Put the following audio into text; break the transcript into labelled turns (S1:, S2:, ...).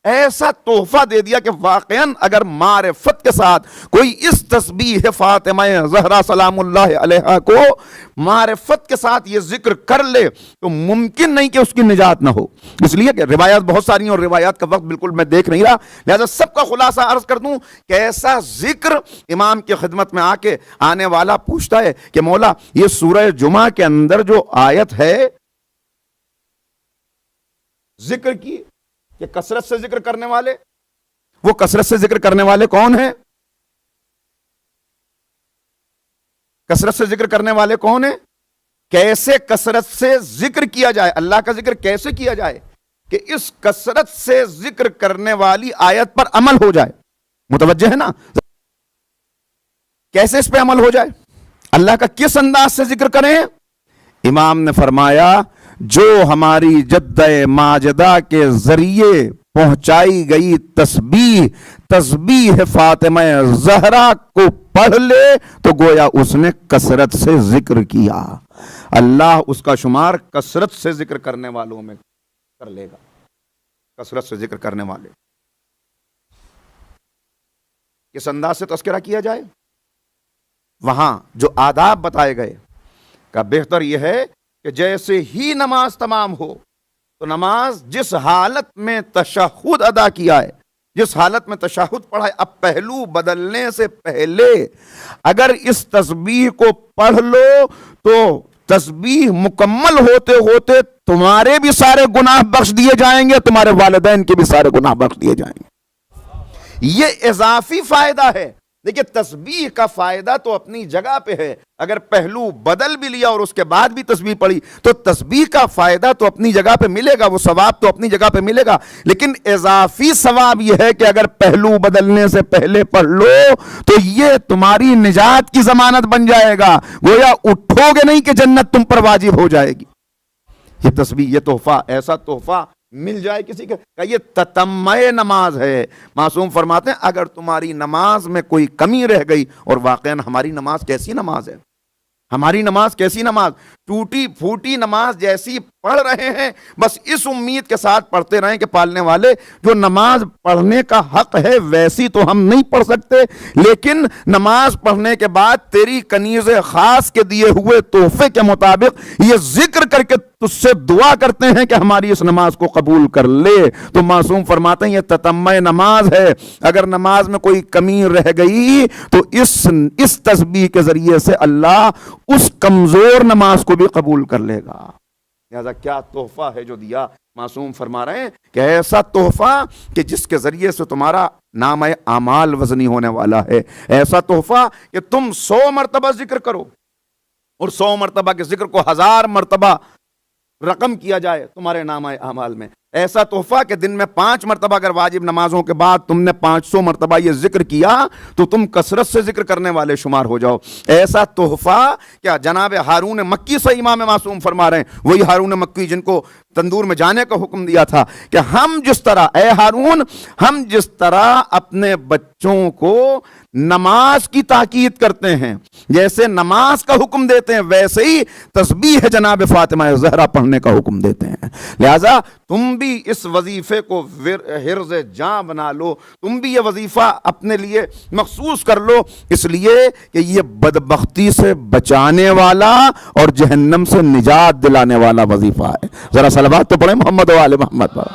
S1: ایسا تحفہ دے دیا کہ واقعاً اگر معرفت کے ساتھ کوئی اس تسبیح فاطمہ زہرا سلام اللہ علیہا کو معرفت کے ساتھ یہ ذکر کر لے تو ممکن نہیں کہ اس کی نجات نہ ہو. اس لیے کہ روایات بہت ساری ہیں اور روایات کا وقت بالکل میں دیکھ نہیں رہا، لہذا سب کا خلاصہ عرض کر دوں کہ ایسا ذکر امام کی خدمت میں آ کے آنے والا پوچھتا ہے کہ مولا یہ سورہ جمعہ کے اندر جو آیت ہے ذکر کی کہ کثرت سے ذکر کرنے والے، وہ کثرت سے ذکر کرنے والے کون ہیں؟ کثرت سے ذکر کرنے والے کون ہیں؟ کیسے کثرت سے ذکر کیا جائے، اللہ کا ذکر کیسے کیا جائے کہ اس کثرت سے ذکر کرنے والی آیت پر عمل ہو جائے. متوجہ ہے نا؟ کیسے اس پہ عمل ہو جائے، اللہ کا کس انداز سے ذکر کریں؟ امام نے فرمایا جو ہماری جد ماجدہ کے ذریعے پہنچائی گئی تسبیح فاطمہ زہرا کو پڑھ لے تو گویا اس نے کثرت سے ذکر کیا. اللہ اس کا شمار کثرت سے ذکر کرنے والوں میں کر لے گا. کثرت سے ذکر کرنے والے کس انداز سے تذکرہ کیا جائے، وہاں جو آداب بتائے گئے کا بہتر یہ ہے کہ جیسے ہی نماز تمام ہو تو نماز جس حالت میں تشہد ادا کیا ہے، جس حالت میں تشہد پڑھا ہے، اب پہلو بدلنے سے پہلے اگر اس تسبیح کو پڑھ لو تو تسبیح مکمل ہوتے ہوتے تمہارے بھی سارے گناہ بخش دیے جائیں گے، تمہارے والدین کے بھی سارے گناہ بخش دیے جائیں گے. یہ اضافی فائدہ ہے. دیکھیں تسبیح کا فائدہ تو اپنی جگہ پہ ہے، اگر پہلو بدل بھی لیا اور اس کے بعد بھی تسبیح پڑھی تو تسبیح کا فائدہ تو اپنی جگہ پہ ملے گا، وہ ثواب تو اپنی جگہ پہ ملے گا، لیکن اضافی ثواب یہ ہے کہ اگر پہلو بدلنے سے پہلے پڑھ لو تو یہ تمہاری نجات کی ضمانت بن جائے گا، گویا اٹھو گے نہیں کہ جنت تم پر واجب ہو جائے گی. یہ تسبیح، یہ تحفہ، ایسا تحفہ مل جائے کسی کا، یہ تتمہ نماز ہے. معصوم فرماتے ہیں اگر تمہاری نماز میں کوئی کمی رہ گئی، اور واقعاً ہماری نماز کیسی نماز ہے، ہماری نماز کیسی نماز، ٹوٹی پھوٹی نماز جیسی پڑھ رہے ہیں، بس اس امید کے ساتھ پڑھتے رہیں کہ پالنے والے جو نماز پڑھنے کا حق ہے ویسی تو ہم نہیں پڑھ سکتے، لیکن نماز پڑھنے کے بعد تیری کنیز خاص کے دیے ہوئے تحفے کے مطابق یہ ذکر کر کے تجھ سے دعا کرتے ہیں کہ ہماری اس نماز کو قبول کر لے. تو معصوم فرماتے ہیں یہ تتمہ نماز ہے. اگر نماز میں کوئی کمی رہ گئی تو اس تسبیح کے ذریعے سے اللہ اس کمزور نماز کو بھی قبول کر لے گا. لہذا کیا تحفہ ہے جو دیا. معصوم فرما رہے ہیں کہ ایسا تحفہ کہ جس کے ذریعے سے تمہارا نام اعمال وزنی ہونے والا ہے. ایسا تحفہ کہ تم 100 مرتبہ ذکر کرو اور 100 مرتبہ کے ذکر کو 1000 مرتبہ رقم کیا جائے تمہارے نام اعمال میں. ایسا تحفہ کہ دن میں 5 مرتبہ اگر واجب نمازوں کے بعد تم نے 500 مرتبہ یہ ذکر کیا تو تم کثرت سے ذکر کرنے والے شمار ہو جاؤ. ایسا تحفہ کیا جناب ہارون مکی سے امام معصوم فرما رہے ہیں، وہی ہارون مکی جن کو تندور میں جانے کا حکم دیا تھا کہ ہم جس طرح، اے ہارون، ہم جس طرح اپنے بچوں کو نماز کی تاکید کرتے ہیں، جیسے نماز کا حکم دیتے ہیں، ویسے ہی تسبیح جناب فاطمہ زہرا پڑھنے کا حکم دیتے ہیں. لہذا تم بھی اس وظیفے کو حرز جاں بنا لو، تم بھی یہ وظیفہ اپنے لیے مخصوص کر لو، اس لیے کہ یہ بدبختی سے بچانے والا اور جہنم سے نجات دلانے والا وظیفہ ہے. ذرا صلوات تو پڑھیں محمد و آل محمد پر.